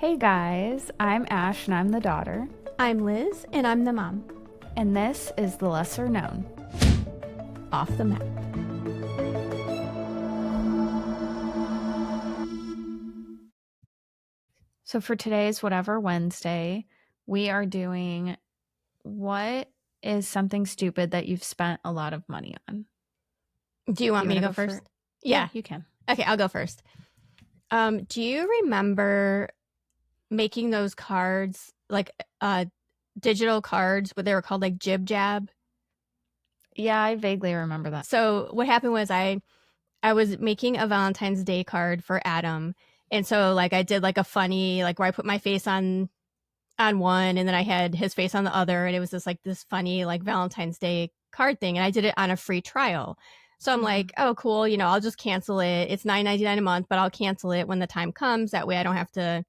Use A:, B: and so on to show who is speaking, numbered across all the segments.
A: Hey guys, I'm Ash and I'm the daughter,
B: I'm Liz, and I'm the mom.
A: and this is The Lesser Known.
B: Off the map.
A: So for today's Whatever Wednesday, we are doing what is something stupid that you've spent a lot of money on?
B: Do you want me to
A: wanna
B: go first?
A: Yeah, you can.
B: Okay, I'll go first. Do you remember making those cards, like digital cards, what they were called, like Jib Jab?
A: Yeah, I vaguely remember that.
B: So what happened was I was making a Valentine's Day card for Adam, and so like I did like a funny, like where I put my face on one, and then I had his face on the other, and it was just like this funny like Valentine's Day card thing, and I did it on a free trial. So I'm like, oh cool, I'll just cancel it. It's $9.99 a month, but I'll cancel it when the time comes. That way I don't have to,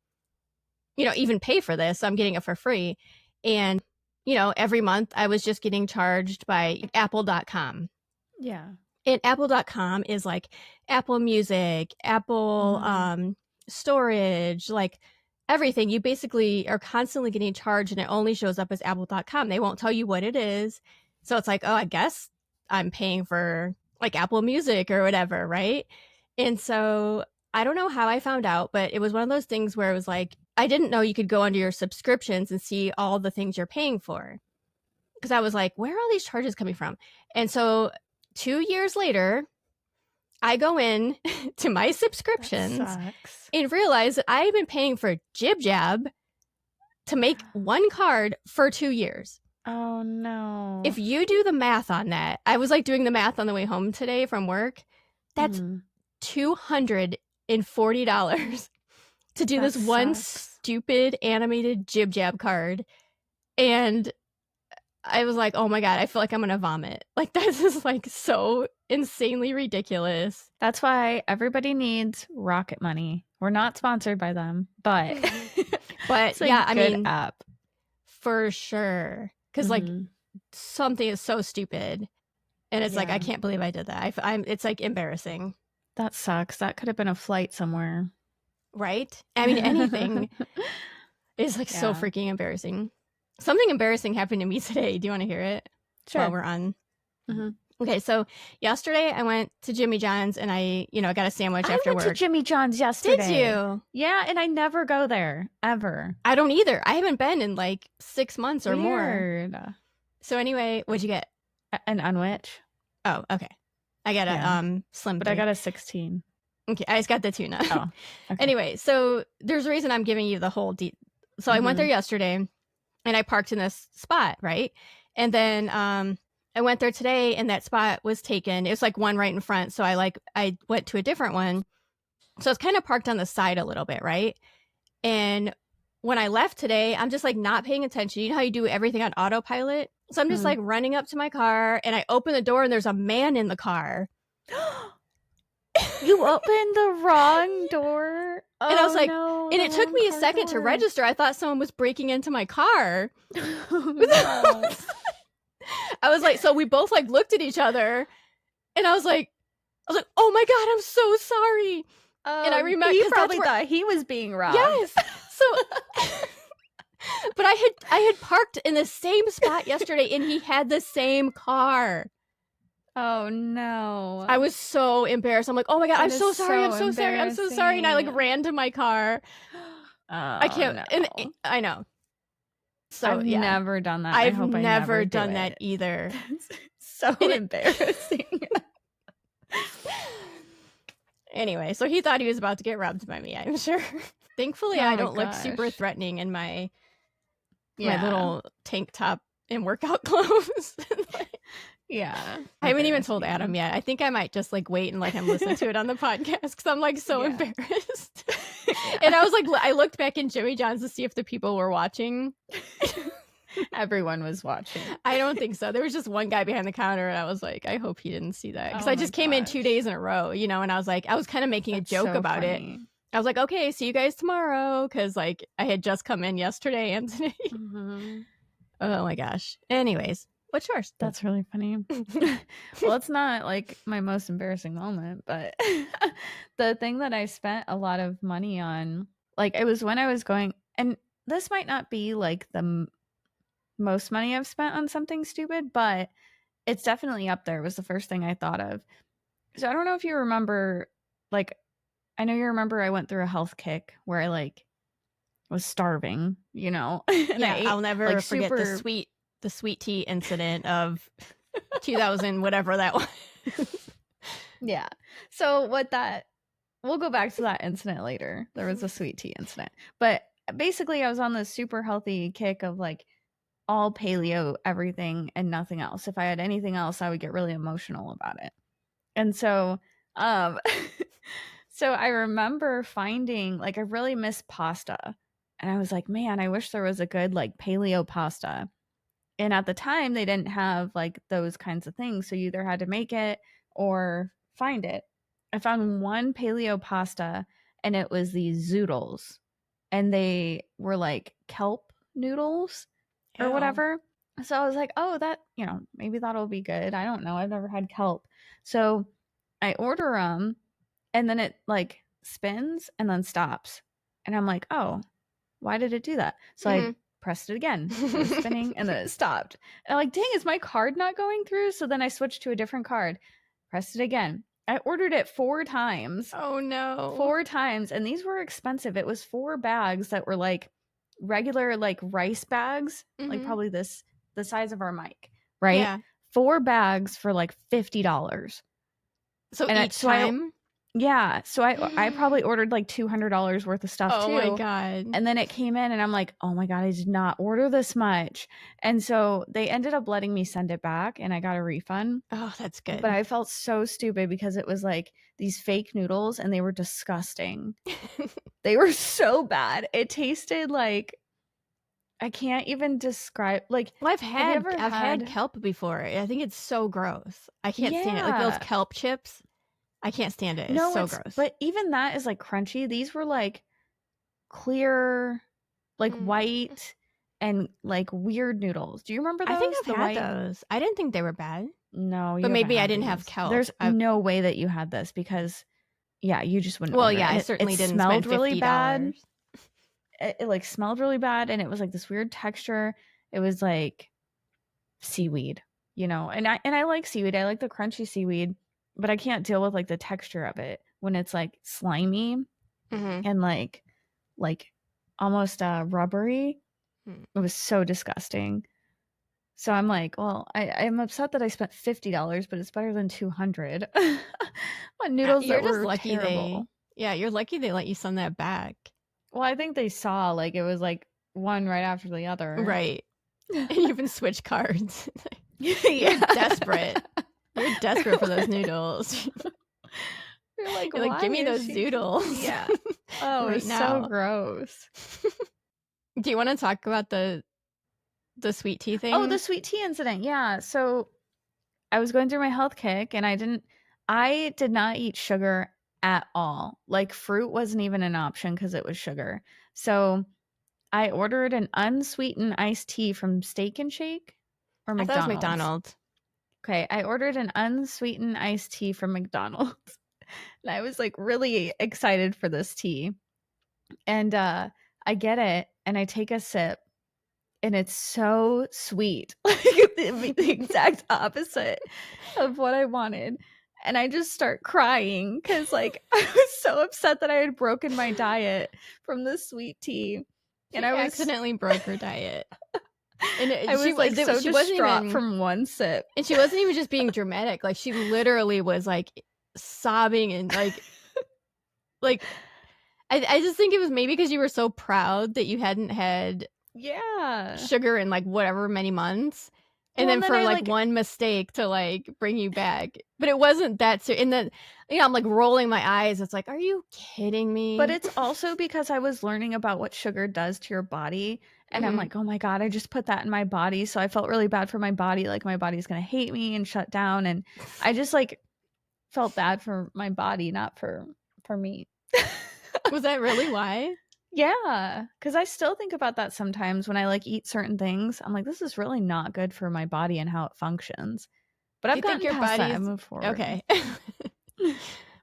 B: even pay for this. So I'm getting it for free. And, every month I was just getting charged by Apple.com.
A: Yeah.
B: And Apple.com is like Apple Music, Apple storage, like everything. You basically are constantly getting charged, and it only shows up as Apple.com. They won't tell you what it is. So it's like, oh, I guess I'm paying for like Apple Music or whatever, right? And so I don't know how I found out, but it was one of those things where it was like, I didn't know you could go under your subscriptions and see all the things you're paying for. Because I was like, where are all these charges coming from? And so 2 years later, I go in to my subscriptions and realize that I've been paying for Jib Jab to make one card for 2 years.
A: Oh no.
B: If you do the math on that, I was like doing the math on the way home today from work. That's $240 to do this one stupid animated Jib Jab card. And I was like, oh my God, I feel like I'm going to vomit. Like, this is like so insanely ridiculous.
A: That's why everybody needs Rocket Money. We're not sponsored by them, but
B: but
A: yeah, I mean, app
B: for sure. Because like something is so stupid, and it's like I can't believe I did that. It's like embarrassing.
A: That sucks. That could have been a flight somewhere,
B: right? I mean, anything is like so freaking embarrassing. Something embarrassing happened to me today. Do you want to hear it?
A: Sure.
B: While we're on. Okay, so yesterday I went to Jimmy John's and I got a sandwich after work.
A: I went to Jimmy John's yesterday.
B: Did you?
A: Yeah, and I never go there, ever.
B: I don't either. I haven't been in like 6 months or
A: Weird.
B: more. So anyway, what'd you get?
A: An unwich.
B: Oh, okay. I got a slim.
A: But I got a 16.
B: Okay, I just got the tuna.
A: Oh, okay.
B: Anyway, so there's a reason I'm giving you the whole So I went there yesterday and I parked in this spot, right? And then I went there today and that spot was taken. It was like one right in front. So I went to a different one. So it's kind of parked on the side a little bit, right? And when I left today, I'm just like not paying attention. You know how you do everything on autopilot? So I'm just like running up to my car and I open the door and there's a man in the car.
A: You opened the wrong door?
B: And I was like, and it took me a second to register. I thought someone was breaking into my car.
A: No.
B: I was like, so we both like looked at each other and I was like, oh my God, I'm so sorry. And I remember
A: he probably thought he was being robbed.
B: Yes. So, but I had parked in the same spot yesterday and he had the same car.
A: Oh no.
B: I was so embarrassed. I'm like, oh my God, I'm so sorry. I'm so sorry. I'm so sorry. And I like ran to my car. I can't. No. And I know. So
A: I've never done that.
B: I've never done that either.
A: So embarrassing.
B: Anyway, so he thought he was about to get robbed by me, I'm sure. Thankfully, I don't look super threatening in my little tank top and workout clothes.
A: Yeah.
B: I haven't even told Adam yet. I think I might just like wait and let him listen to it on the podcast because I'm like so embarrassed. And I was like, I looked back in Jimmy John's to see if the people were watching.
A: Everyone was watching.
B: I don't think so. There was just one guy behind the counter and I was like, I hope he didn't see that. Because I just came in 2 days in a row, and I was like, I was kind of making a joke about it. I was like, okay, see you guys tomorrow. Because like I had just come in yesterday and today. Oh my gosh. Anyways. What's yours?
A: That's really funny. Well, it's not like my most embarrassing moment, but the thing that I spent a lot of money on Like, it was when I was going, and this might not be like the most money I've spent on something stupid, but it's definitely up there. It was the first thing I thought of. So I don't know if you remember, like, I know you remember I went through a health kick where I like was starving, and I
B: Yeah, I'll
A: ate like
B: never forget
A: super.
B: the sweet tea incident of 2000 whatever that was.
A: Yeah. So what that we'll go back to that incident later. There was a sweet tea incident. But basically I was on this super healthy kick of like all paleo everything and nothing else. If I had anything else, I would get really emotional about it. And so um so I remember finding like I really miss pasta. And I was like, man, I wish there was a good like paleo pasta. And at the time, they didn't have like those kinds of things. So you either had to make it or find it. I found one paleo pasta and it was these zoodles. And they were like kelp noodles or
B: Ew.
A: whatever. So I was like, oh, that, maybe that'll be good. I don't know. I've never had kelp. So I order them and then it like spins and then stops. And I'm like, oh, why did it do that? So I
B: Mhm.
A: pressed it again. It was spinning and then it stopped. And I'm like, dang, is my card not going through? So then I switched to a different card, pressed it again. I ordered it 4 times,
B: Oh, no.
A: 4 times. And these were expensive. It was 4 bags that were like regular, like rice bags, like
B: Mhm.
A: probably the size of our mic, right?
B: Yeah.
A: 4 bags for like $50.
B: So
A: And
B: each time?
A: yeah, so I probably ordered like $200 worth of stuff
B: Oh my
A: too.
B: god.
A: And then it came in and I'm like, "Oh my god, I did not order this much." And so they ended up letting me send it back and I got a refund,
B: Oh, that's
A: but
B: good.
A: I felt so stupid because it was like these fake noodles and they were disgusting. They were so bad. It tasted like I can't even describe like
B: Well,
A: have you ever
B: I've had
A: had
B: kelp before. I think it's so gross. I can't stand it. Like those
A: Yeah.
B: kelp chips, I can't stand it. It's
A: No,
B: so
A: it's
B: gross.
A: but even that is like crunchy. These were like clear, like
B: Mm.
A: white and like weird noodles. Do you remember
B: I think
A: those?
B: I've
A: The
B: had
A: white
B: those. I didn't think they were bad,
A: No, you
B: but
A: haven't
B: maybe I
A: had
B: didn't have
A: these.
B: kelp.
A: There's no way that you had this because yeah, you just wouldn't
B: Well,
A: order
B: yeah,
A: it.
B: I
A: And it
B: certainly didn't
A: smelled
B: spend
A: really bad.
B: $50.
A: It like smelled really bad and it was like this weird texture. It was like seaweed, and I like seaweed. I like the crunchy seaweed, but I can't deal with like the texture of it when it's like slimy
B: Mhm.
A: and like almost rubbery.
B: Mm.
A: It was so disgusting. So I'm like, well, I'm upset that I spent $50, but it's better than 200 on noodles
B: You're
A: that
B: just
A: were
B: lucky
A: terrible.
B: you're lucky they let you send that back.
A: Well, I think they saw like it was like one right after the other.
B: Right. And you even switch cards. You're
A: Yeah.
B: desperate. You're desperate for those noodles.
A: You're like,
B: You're like,
A: why
B: "Give me
A: is
B: those
A: she
B: zoodles
A: Yeah. Oh,
B: right
A: it's so
B: now."
A: gross.
B: Do you wanna talk about the sweet tea
A: Oh, the
B: thing?
A: sweet tea incident. Yeah. So I was going through my health kick and I did not eat sugar at all. Like fruit wasn't even an option because it was sugar. So I ordered an unsweetened iced tea from Steak and Shake or
B: I thought it was
A: McDonald's.
B: McDonald's.
A: Okay, I ordered an unsweetened iced tea from McDonald's. And I was like really excited for this tea. And I get it and I take a sip and it's so sweet. Like the exact opposite of what I wanted. And I just start crying because like I was so upset that I had broken my diet from this sweet tea. And
B: She accidentally broke her diet. And
A: I was like so
B: she wasn't
A: distraught
B: even
A: from one sip.
B: and she wasn't even just being dramatic, like, she literally was, like, sobbing and, like I just think it was maybe because you were so proud that you hadn't had
A: Yeah.
B: sugar in, like, whatever many months, and
A: Well,
B: then
A: and then
B: for,
A: I
B: like,
A: like
B: one mistake to, like, bring you back. But it wasn't that and then, I'm, like, rolling my eyes, it's like, "Are you kidding
A: but
B: me?"
A: it's also because I was learning about what sugar does to your body and I'm
B: Mhm.
A: like, "Oh my god, I just put that in my body." So I felt really bad for my body, like my body's going to hate me and shut down and I just like felt bad for my body, not for me.
B: Was that really why?
A: Yeah, cuz I still think about that sometimes when I like eat certain things. I'm like, this is really not good for my body and how it functions. But
B: Do
A: I've
B: you think
A: gotten
B: your
A: past that. I've
B: body's
A: moved forward.
B: okay.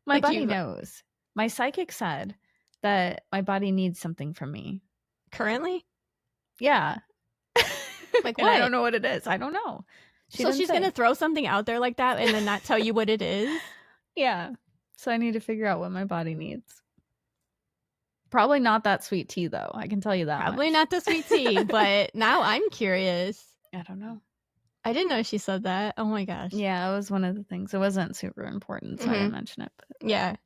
A: My
B: Like,
A: body
B: you've
A: knows. My psychic said that my body needs something from me.
B: Currently?
A: Yeah.
B: Like
A: And I
B: what?
A: don't know what it is. I don't know.
B: So she's going to throw something out there like that and then not tell you what it is?
A: Yeah. So I need to figure out what my body needs. Probably not that sweet tea, though. I can tell you that
B: Probably
A: much.
B: not the sweet tea, but now I'm curious.
A: I don't know.
B: I didn't know she said that. Oh my gosh.
A: Yeah, it was one of the things. It wasn't super important, so I didn't mention it. But
B: Yeah.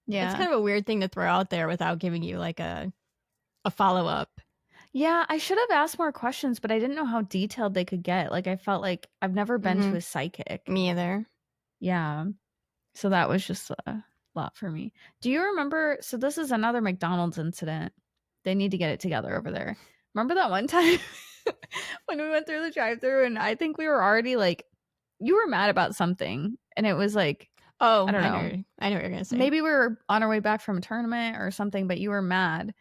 A: yeah.
B: It's kind of a weird thing to throw out there without giving you like a follow-up.
A: Yeah, I should have asked more questions, but I didn't know how detailed they could get. Like, I felt like I've never been to a psychic.
B: Me either.
A: Yeah. So that was just a lot for me. Do you remember? So this is another McDonald's incident. They need to get it together over there. Remember that one time when we went through the drive-thru and I think we were already like, you were mad about something, and it was like,
B: oh,
A: I don't know.
B: I know what you're gonna say.
A: Maybe we were on our way back from a tournament or something, but you were mad.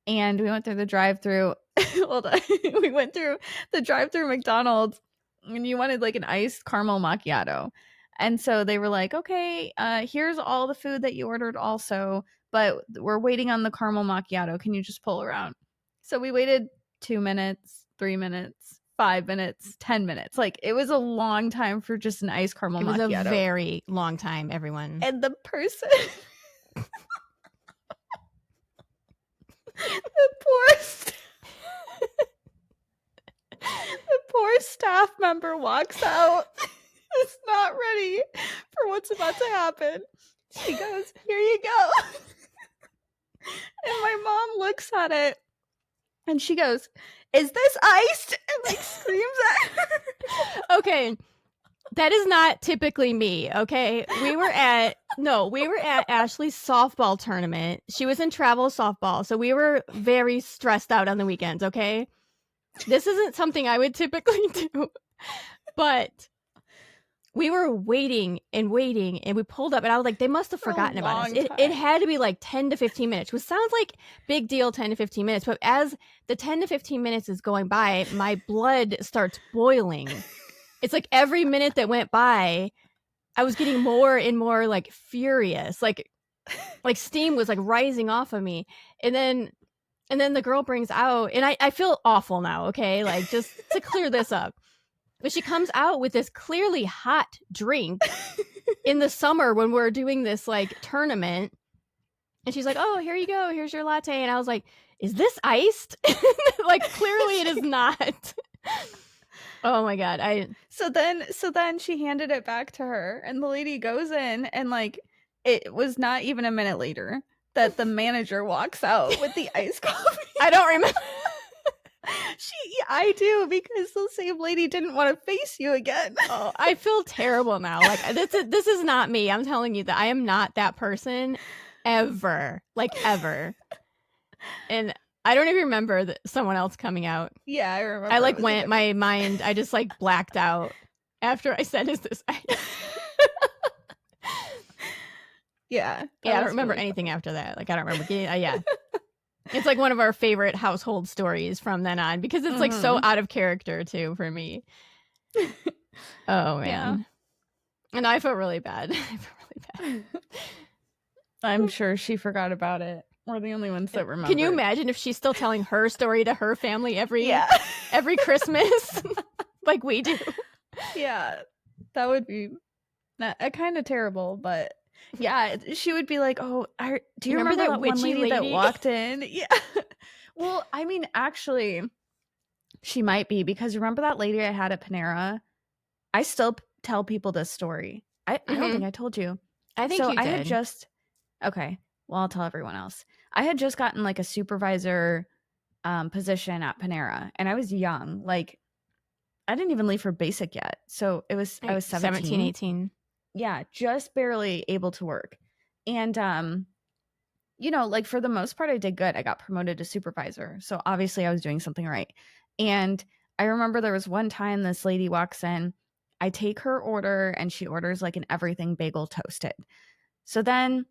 A: And we went through the drive-thru. Hold on. We went through the drive-thru McDonald's, and you wanted like an iced caramel macchiato. And so they were like, okay, here's all the food that you ordered also, but we're waiting on the caramel macchiato. Can you just pull around? So we waited 2 minutes, 3 minutes, 5 minutes, 10 minutes. Like, it was a long time for just an iced caramel macchiato.
B: It was a very long time, everyone.
A: And the person... the poor staff member walks out. Is not ready for what's about to happen. She goes, "Here you go." And my mom looks at it and she goes, "Is this iced?" And like screams at her.
B: Okay. That is not typically me, okay? We were at Ashley's softball tournament. She was in travel softball, so we were very stressed out on the weekends, okay? This isn't something I would typically do, but we were waiting, and we pulled up, and I was like, they must have forgotten about us. It had to be like 10 to 15 minutes, which sounds like big deal, 10 to 15 minutes, but as the 10 to 15 minutes is going by, my blood starts boiling. It's like every minute that went by, I was getting more and more like furious. Like steam was like rising off of me. And then the girl brings out, and I feel awful now, okay? Like, just to clear this up. But she comes out with this clearly hot drink in the summer when we're doing this like tournament. And she's like, "Oh, here you go. Here's your latte." And I was like, "Is this iced?" Like, clearly it is not. Oh my god.
A: So then she handed it back to her, and the lady goes in, and like, it was not even a minute later that the manager walks out with the iced coffee.
B: I don't remember.
A: I do, because the same lady didn't want to face you again.
B: Oh, I feel terrible now. Like, this is not me. I'm telling you that I am not that person ever. Like, ever. And I don't even remember someone else coming out.
A: Yeah, I remember.
B: I like went, my mind, I just like blacked out after I said, "Is this ice?"
A: Yeah.
B: Yeah, I don't remember anything after that. Like, I don't remember getting, yeah. It's like one of our favorite household stories from then on, because it's like so out of character too for me. Oh man. Yeah. And I feel really bad.
A: I'm sure she forgot about it. We're the only ones that remember.
B: Can you imagine if she's still telling her story to her family every Christmas like we do? Yeah.
A: That would be kind of terrible, but yeah, she would be like, "Oh, do you remember that one lady that walked in?" Yeah. Well, I mean, actually, she might be, because remember that lady I had at Panera? I still tell people this story. I don't think I told you.
B: I think you did.
A: I had just... Okay, well, I'll tell everyone else. I had just gotten like a supervisor position at Panera, and I was young. Like, I didn't even leave for basic yet. So I was 17,
B: 18.
A: Yeah, just barely able to work. And you know, like, for the most part, I did good. I got promoted to supervisor. So obviously I was doing something right. And I remember there was one time this lady walks in. I take her order, and she orders like an everything bagel toasted. So then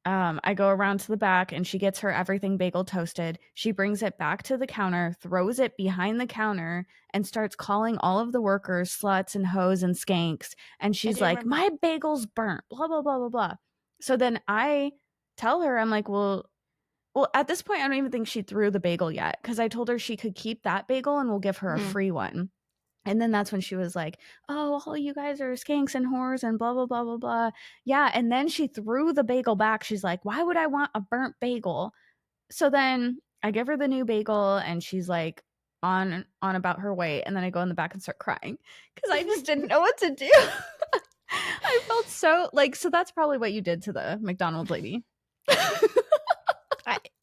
A: I go around to the back, and she gets her everything bagel toasted. She brings it back to the counter, throws it behind the counter, and starts calling all of the workers sluts and hoes and skanks. And she's like, "My bagel's burnt, blah, blah, blah, blah, blah." So then I tell her, I'm like, "Well, well, at this point, I don't even think she threw the bagel yet because I told her she could keep that bagel and we'll give her a free one. And then that's when she was like, oh, all you guys are skanks and whores and blah, blah, blah, blah, blah. Yeah. And then she threw the bagel back. She's like, why would I want a burnt bagel? So then I give her the new bagel and she's like on about her way. And then I go in the back and start crying because I just didn't know what to do. I felt so like, so that's probably what you did to the McDonald's lady.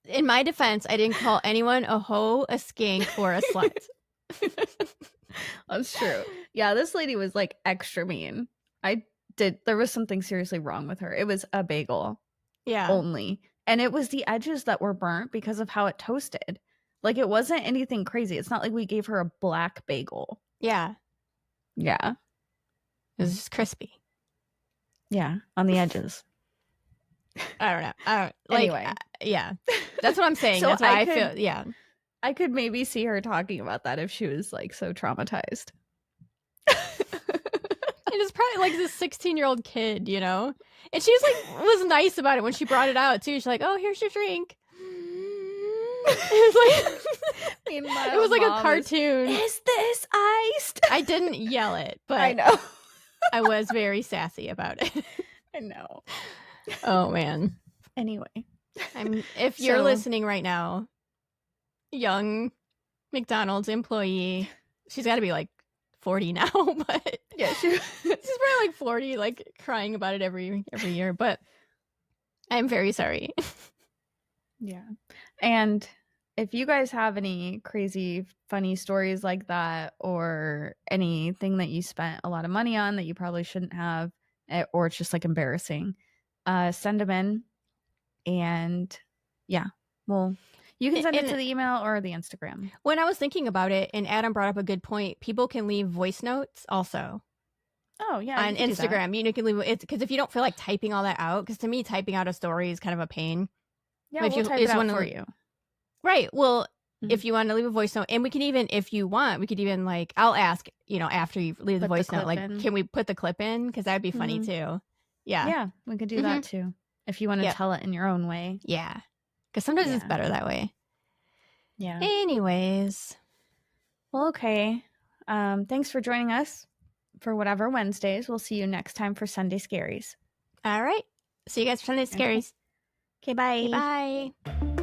B: In my defense, I didn't call anyone a hoe, a skank, or a slut.
A: That's true. Yeah, this lady was like extra mean. There was something seriously wrong with her. It was a bagel only. And it was the edges that were burnt because of how it toasted. Like it wasn't anything crazy. It's not like we gave her a black bagel.
B: Yeah.
A: Yeah.
B: It was just crispy.
A: Yeah, on the edges.
B: I don't know. Anyway. Yeah. That's what I'm saying.
A: So
B: that's why I feel, yeah.
A: I could maybe see her talking about that if she was like so traumatized.
B: It was probably like this 16-year-old kid, you know? And she was nice about it when she brought it out too. She's like, oh, here's your drink. It was like a cartoon.
A: Is this iced?
B: I didn't yell it, but
A: I know.
B: I was very sassy about it.
A: I know.
B: Oh man.
A: Anyway.
B: If you're listening right now, young McDonald's employee, she's got to be like 40 now, but
A: yeah, she's
B: probably like 40, like crying about it every year, but I'm very sorry.
A: Yeah. And if you guys have any crazy funny stories like that or anything that you spent a lot of money on that you probably shouldn't have, or it's just like embarrassing, send them in. And yeah, well, you can send it to the email or the Instagram.
B: When I was thinking about it, and Adam brought up a good point, people can leave voice notes also.
A: Oh, yeah.
B: On Instagram. You can leave it because if you don't feel like typing all that out, because to me, typing out a story is kind of a pain.
A: Yeah, we'll type it out for you.
B: Right. Well, if you want to leave a voice note, and we can even, if you want, we could even like, I'll ask, after you leave the voice note, like, can we put the clip in? Because that'd be funny too. Yeah.
A: Yeah, we could do that too. If you want to tell it in your own way.
B: Yeah. Because sometimes it's better that way.
A: Yeah.
B: Anyways.
A: Well, okay. Thanks for joining us for whatever Wednesdays. We'll see you next time for Sunday Scaries.
B: All right. See you guys for Sunday Scaries.
A: Okay, bye.
B: Okay, bye.